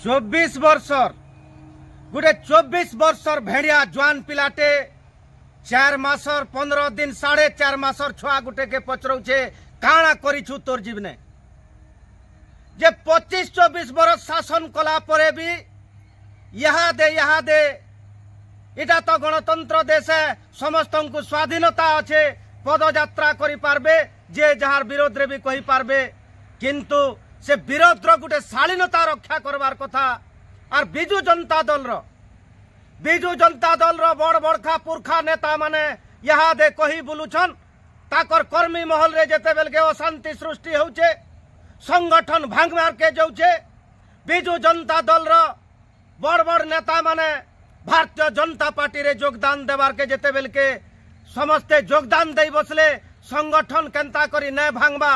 24 वर्षर गोटे 24 वर्षर भेड़िया जुआन पिलाटे 4 मासर 15 दिन 4.5 मासर छुआ गुटे के पचरौछे काणा करिछु तोर जीवने जे 25-24 वर्ष शासन कला परे भी यहाँ दे इटा तो गणतंत्र देश है समस्त को स्वाधीनता अच्छे पदयात्रा करि पारबे जे जहार विरोध रे भी कहि पारबे किंतु से विरोध रो गुटे शालीनता रक्षा करवार कथा और बिजु जनता दल रो बड़ बड़खा पुरखा नेता माने यहाँ दे कही बुलुछन ताकर कर्मी महल रे जेते बेल के अशांति सृष्टि होउछे संगठन भांग मार के जाउछे बिजु जनता दल रो बड़ बड़ नेता माने भारतीय जनता पार्टी रे योगदान देवार के जेते बेल के समस्ते योगदान दे बसले संगठन केंता करी न भांगबा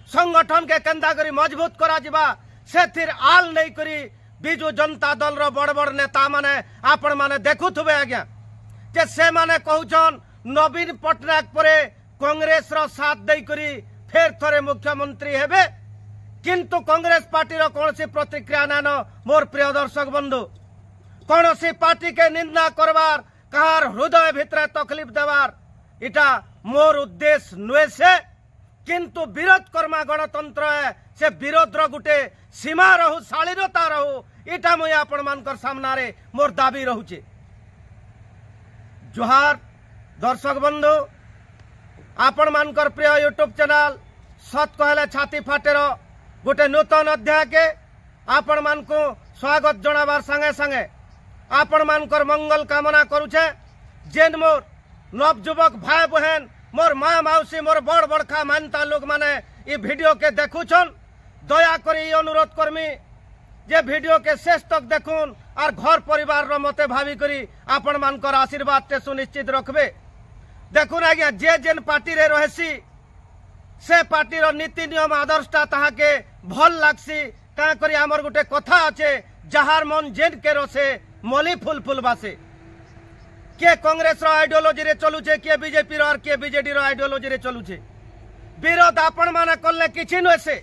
संगठन के केंता करी मजबूत करा जिबा सेथिर आल नहीं करी बिजु जनता दल रो बड़ बड़ नेता माने आपण माने देखुथबे आज्ञा जे से माने कहउछन नवीन पटनायक परे कांग्रेस रो साथ दे करी फेर थरे मुख्यमंत्री हेबे किंतु कांग्रेस पार्टी रो कोनसी प्रतिक्रिया नान मोर प्रिय दर्शक बंधु कोनसी पार्टी के निंदा करवार कहार हृदय भितर तकलीफ देवार इटा मोर उद्देश्य नुहे से किंतु विरोध कर्मा गणतंत्र है से विरोध रो गुटे सीमा रहू शालीनता रहू इटा मुई आपण मानकर सामना रे मोर दाबी रहूचे। जोहार दर्शक बंधु आपण मानकर प्रिय यूट्यूब चैनल सत कहले छाती फाटेर गोटे नूतन अध्याय के आपण मान को स्वागत जनाबार संगे संगे आपण मानकर मंगल कामना करुछे जेन मोर नवजुवक भाई बहन मोर माँ मौसी मोर बड़ बड़खा मानता लोग माने ये वीडियो के देखुछन दया करी अनुरोध करमी जे वीडियो के शेष तक देखुन और घर परिवार रो मते भावी करी आपण मानकर आशीर्वाद ते सुनिश्चित रखबे देखुन आज्ञा जे जेन पार्टी रे रहेसी से पार्टी रो नीति नियम आदर्शटा ताहा के भल लागसी का करी हमर गुटे कथा अच्छे जहार मन जेन के रोसे मली फुल फुल बासे के कांग्रेस रो आइडियोलॉजी रे चलुछे के बीजेपी रो और के बीजेडी रो आइडियोलॉजी रे चलुछे विरोध आपण माने करले किछि न से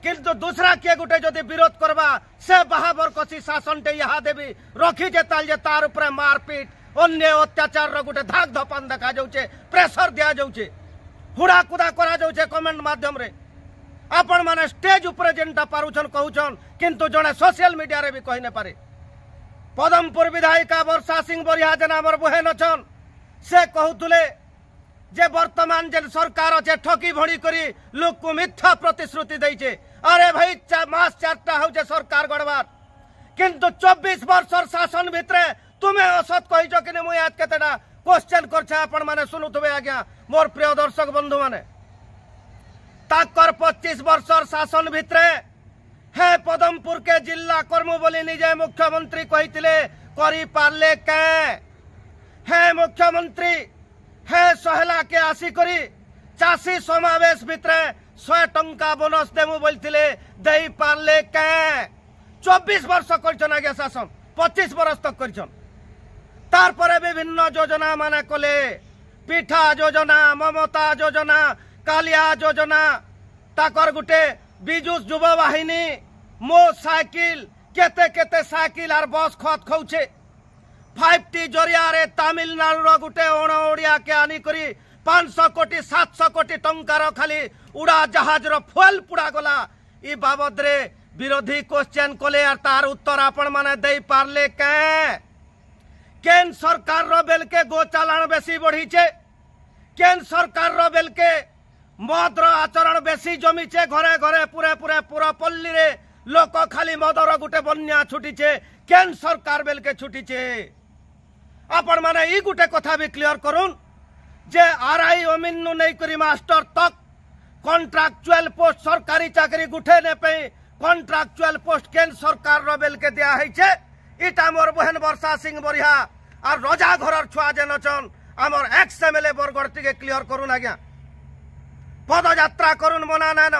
किंतु दूसरा के गुटे जदि विरोध करबा से बहाबर कसी शासन टे यहाँ देवी रखी जेताल जे तार ऊपर मारपीट अन्य अत्याचार रो गुटे धाक धपान देखा जाउछे प्रेशर दिया जाउछे हुड़ा कुदा करा जाउछे कमेंट माध्यम रे आपण माने स्टेज ऊपर जेनटा पारुछन कहउछन किंतु जने सोशल मीडिया रे भी कहि न पारे पदमपुर विधायिका वर्षा सिंह बरिया जेन हमर बहन अछन से कहउतले जे वर्तमान जेन सरकार अच्छे ठकी भणी करी लोक को मिथ्या प्रतिश्रुति दैछे अरे भाई मास 4टा होचे सरकार गड़बार किंतु 24 वर्षर शासन भितरे तुम्हें असत कहिछो कि मुई आज केतेटा क्वेश्चन करछे आपण माने सुनुथबे आज्ञा मोर प्रिय दर्शक बंधु माने ताकर 25 वर्षर शासन भितरे हे पदमपुर के जिला कर्मु बोली निजे मुख्यमंत्री कहिथिले करि पारले के हे मुख्यमंत्री हे सहला के आसी करी चासी समावेश भितरे 100 टंका बोनस देमु बोलथिले देई पारले के 24 वर्ष करछन आगे शासन 25 वर्ष तक करछन तार परे विभिन्न योजना माने कले पीठा योजना ममता योजना कालिया योजना ताकर गुटे बिजु युव वाहिनी मो साइकिल केते केते साइकिल और बस खत खौछे 5T जरिया रे तमिलनाडु रो गुटे ओण ओडिया के आनी करी 500 कोटी 700 कोटी टंकार खाली उड़ा जहाज रो फुएल पुड़ा गला ई बाबद रे विरोधी क्वेश्चन कले और तार उत्तर आपण माने दे पारले केन सरकार रो बेल के गो चालान बेसी बढ़ी छे केन सरकार रो बेल के मद रो आचरण बेसी जमी छे घरे घरे पूरे पूरे पूरा पल्ली रे लोक खाली मदर गुटे बन्या छुटी छे केन सरकार बेल के छुटी छे आपण माने ई गुटे कथा भी क्लियर करूं जे आरआई अमीन नहीं करी मास्टर तक कॉन्ट्रैक्चुअल पोस्ट सरकारी चाकरी गुठे ने पे कॉन्ट्रैक्चुअल पोस्ट केन सरकार रो बेल के दिया है छे इटा मोर बहन वर्षा सिंह बरिया और रजा घरर छुआ जेन अछन हमर एक्स एमएलए बरगड़ती के क्लियर करूं आज्ञा पदयात्रा करूं मना नान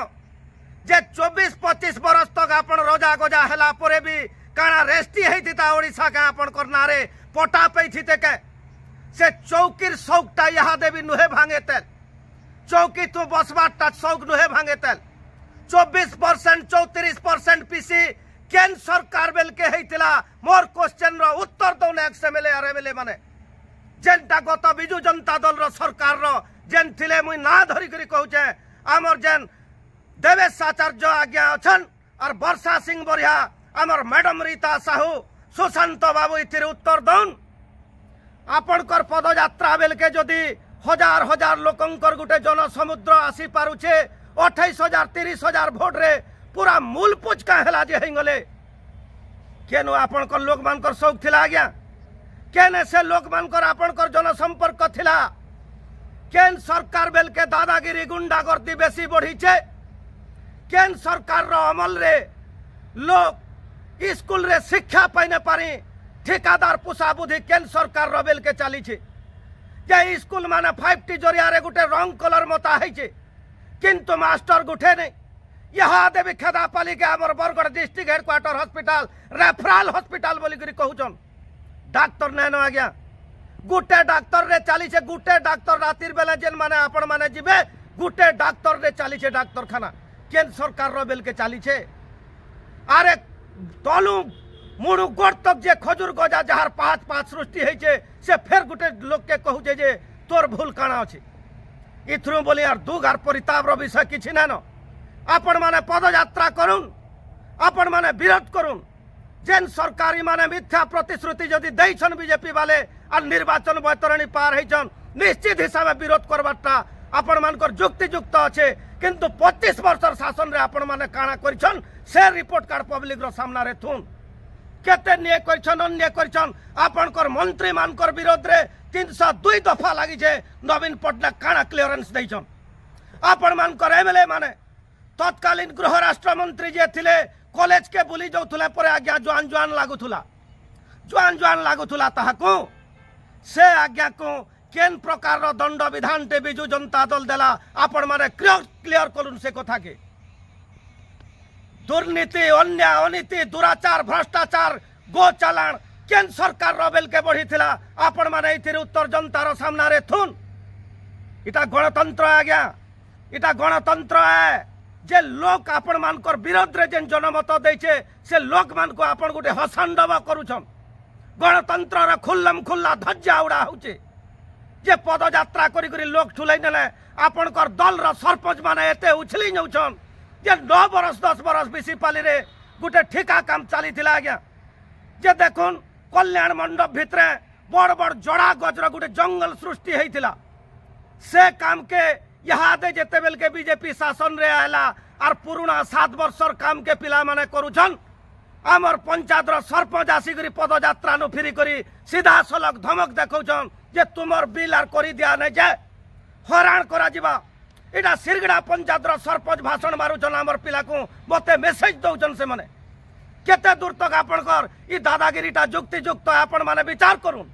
जे 24-25 वर्ष तक आपण रजा गजा हला परे भी काना रेस्टी हेतिता ओडिसा का आपण करना रे पटा पैथिते के से चौकीर शौकटा यहाँ देवी नुहे भांगे तेल चौकी तू बसबाटा शौक नुहे भांगे तेल 24% 34% पीसी केन सरकार बेल के हेतिला मोर क्वेश्चन रो उत्तर दौन एक्स एमएलए आर एमएलए माने जेनटा गत बिजु जनता दल रो सरकार रो जेन थिले मुई ना धरि करी कहूचे आमर जेन देवेश आचार्य आज्ञा अछन और वर्षा सिंह बरिया आमर मैडम रीता साहू सुशांत बाबू इथिर उत्तर दौन आपणकर पदयात्रा बेल के जदि हजार हजार लोकंकर गुटे जन समुद्र आसी पारुछे 28,000 30,000 भोट रे पूरा मूल पुच का हेला जे हेंगले केनो आपणकर लोक मानकर शौक थिला आज्ञा केने से लोक मानकर आपणकर जन संपर्क थिला केन सरकार बेल के दादागिरी गुंडागर्दी बेसी बढ़ी छे केन सरकार रो अमल रे लोग स्कूल रे शिक्षा पाइने पारी ठेकादार पुषा बुद्धि केन सरकार रो बेल के चली छे जे स्कूल माने 5T जरिया रे गुटे रंग कलर मता है छे किंतु मास्टर गुठे नहीं यहाँ देवी खेदापाली के आमर Bargarh district headquarter hospital referral hospital बोली करी कहउछन डॉक्टर नैनो आज्ञा गुटे डॉक्टर रे चली छे गुटे डॉक्टर रातिर बेले जेन माने आपण माने जिबे गुटे डॉक्टर रे चली छे डॉक्टरखाना केन सरकार रो बेल के चली छे अरे तलु मुड़ू गोड़ तक जे खजूर गजा जहार पाँच पाँच सृष्टि है से फिर गुटे लोग के कहूचे जे तोर भूल काना अच्छे इथरू बोली यार दुख आर परिताप रो विषय किछि ना न आपण माने पदयात्रा करुन आपण माने विरोध करुन जेन सरकारी माने मिथ्या प्रतिश्रुति जदि दैछन बीजेपी वाले और निर्वाचन बैतरणी पार हैछन निश्चित हिसाब से विरोध करबाटा आपण मानकर युक्तियुक्त अच्छे किंतु 25 वर्ष शासन रे आपण माने काना करछन से रिपोर्ट कार्ड पब्लिक रो सामना रे थुन केते निये करछन अन्य करछन आपनकर मंत्री मानकर विरोध रे 302 दफा लागी छे नवीन पटनायक काना क्लियरेंस दैछन आपण मानकर एमएलए माने तत्कालीन गृह राष्ट्र मंत्री जे थिले कॉलेज के बुली जाउथुला परे आज्ञा जुआन जुआन लागुथुला ताहाको से आज्ञा को केन प्रकार रो दंड विधान टे बिजु जनता दल देला आपण माने क्लियर करुन से कथा के दुर्नीति अन्याय अनीति दुराचार भ्रष्टाचार गो चालान केन सरकार रो बेल के बढ़ी थिला आपण माने इथिर उत्तर जनता रो सामना रे थुन इटा गणतंत्र आज्ञा इटा गणतंत्र है जे लोक आपण मानकर विरोध रे जेन जनमत दैछे से लोक मान को आपण गुटे हसंडवा करूछन गणतंत्र रा खुल्लम खुल्ला धज्जा उड़ा होचे जे पदयात्रा करी करी लोक ठुलाई नेले आपणकर दल रा सरपंच माने एते उछली नउछन जे 9 बरस 10 बरस बिसिपाली रे गुटे ठिका काम चली थिला आज्ञा जे देखुन कल्याण मंडप भितरे बड़ बड़ जड़ा गजर गुटे जंगल सृष्टि हेतिला से काम के यहाँ दे जेते बेल के बीजेपी शासन रे आला और पुराना 7 वर्षर काम के पिला माने करूछन आमर पंचायत रो सरपंच आसिकरी पदयात्रा नु फिरी करी सीधा सलग धमक देखौछन जे तुमर बिल आर करी दिया नै जे हरान करा जिबा एटा सिरगड़ा पंचायत रो सरपंच भाषण मारुछन आमर पिला को मते मेसेज दउछन से माने केते दूर तक आपनकर ई दादागिरीटा युक्तियुक्त आपण माने विचार करूं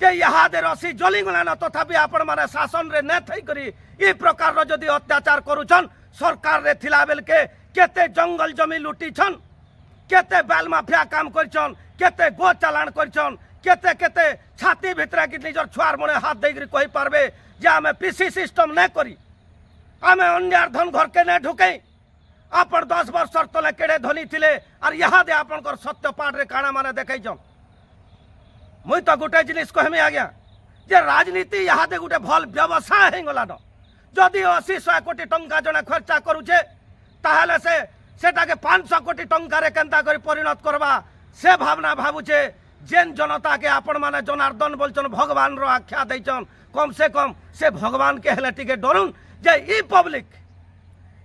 जे यहाँ दे रसी जली गलान तथापि आपण माने शासन रे न थई करी ई प्रकार रो जदि अत्याचार करूछन सरकार रे थिला बेल के केते जंगल जमी लुटी छन केते बाल माफिया काम करछन केते गो चालान करछन केते केते छाती भितरा कि निजर छुआर मने हाथ देकरी कहि पारबे जे आमे पीसी सिस्टम न करी आमे अन्यार धन घर के न ढुके आपण 10 वर्ष तले केड़े धनी थिले और यहाँ दे आपनकर सत्यपाठ रे काना माने देखैछन मुई तो गोटे जिनिस कहमी आ गया जे राजनीति यहाँ दे गोटे भल व्यवसाय हो गलान जदि 80-100 कोटी टंका जने खर्चा करूचे ताहले से सेटाके 500 कोटी टंका रे केंता करी परिणत करबा से भावना भाबुचे जेन जनता के आपण माने जनार्दन बोलचन भगवान रो आख्या दैचन कम से कम से भगवान के हेले टिके डरुन जे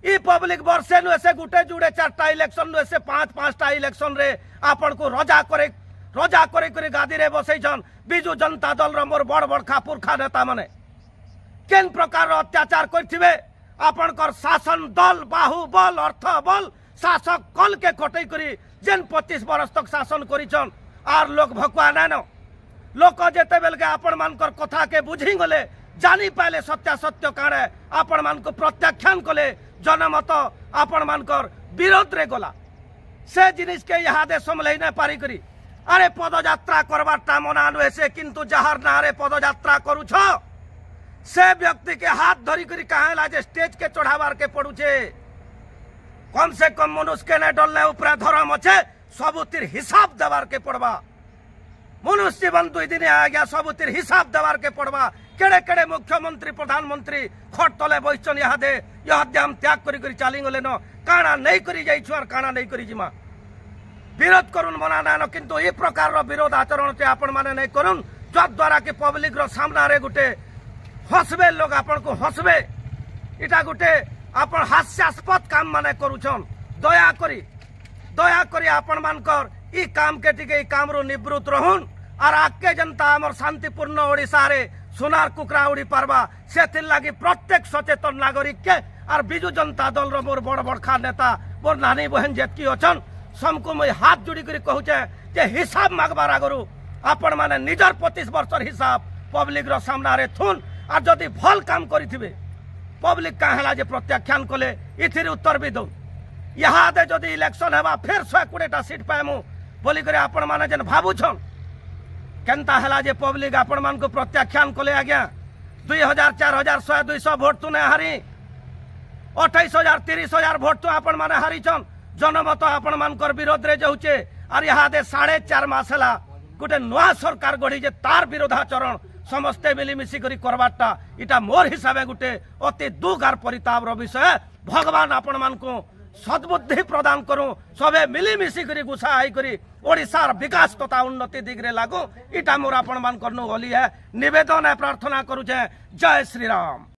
ई पब्लिक वर्षे नु से गुटे जुड़े 4टा इलेक्शन नु से 5-5टा इलेक्शन रे आपण को रजा करे गादी रे बसैछन बिजु जनता दल रो मोर बड़ बड़ पुरखा नेता माने केन प्रकार रो अत्याचार करथिबे आपनकर शासन दल बाहुबल अर्थ बल शासक कल के कटै करी जेन 25 वर्ष तक शासन करिछन आर लोग भकुआ नानो लोक जेते बेल के आपण मानकर कथा के बुझी गले जानी पाले सत्य काणे आपण मान को प्रत्याख्यान कले जनमत आपण मानकर विरोध रे गला से जिनिस के यहाँ दे समलै न पारी करी अरे पदयात्रा करबाटा मना नुहे से किंतु जहार नारे पदयात्रा करूछ से व्यक्ति के हाथ धरी करी कहाँ जे स्टेज के चढ़ावार के पड़ुछे कम से कम मनुष्य के नहीं डरले ऊपर धर्म अच्छे सबुतिर हिसाब देवार के पड़वा। मनुष्य जीवन 2 दिन आ गया सबुतिर हिसाब देवार के पड़वा। केड़े केड़े मुख्यमंत्री प्रधानमंत्री खट तले बैठन इहादे हम त्याग करी चली गले न काना नहीं करी जाइछु और काना नहीं करी जिमा विरोध करुन मना नान किंतु ए प्रकार विरोध आचरण से आपण माने नहीं करुन जद्वारा कि पब्लिक रो सामना रे गुटे हसबे लोग आपण को हसबे इटा गुटे आपण हास्यास्पद काम माने करूछन। दया करी आपण मानकर ई काम के टिके ई काम रो निवृत्त रहून और आके जनता हमर शांतिपूर्ण ओडिसा रे सोनार कुकरा उड़ी पारबा से लगी प्रत्येक सचेतन नागरिक के और बिजु जनता दल रो मोर बड़ बड़खा नेता मोर नानी बहन जेतकी अछन सबको मुझे हाथ जोड़ी कर कहूचे जे हिसाब मागबार आगरू आपण माने निजर 25 वर्षर हिसाब पब्लिक रो सामना रे थुन और जदि भल काम करिथिबे पब्लिक काहेला जे प्रत्याख्यान कले इथिर उत्तर भी दो यहाँ दे जदि इलेक्शन हेबा फिर 120टा सीट पाएमु बोली करे आपण माने जन भाबुछन केनता हला जे पब्लिक आपण मान को प्रत्याख्यान कले आज्ञा 2000 4000 100 200 वोट तु ने हारी 28000 30000 वोट तो आपण माने हारीछन। जनमत आपण मानकर विरोध रे जाउचे और यहाँ दे 4.5 मास हला गोटे नुआ सरकार गढ़ी जे तार विरोधाचरण समस्ते मिलिमिशि करी करबाटा इटा मोर हिसाबे गोटे अति दुख और परिताप रो विषय। भगवान आपण मान को सद्बुद्धि प्रदान करूं सबे मिलिमिशि करी गुसा आई करी ओडिशार विकास तथा उन्नति दिगरे लागू इटा मोर आपण मान करनु होली है निवेदन है प्रार्थना करूचे। जय श्री राम।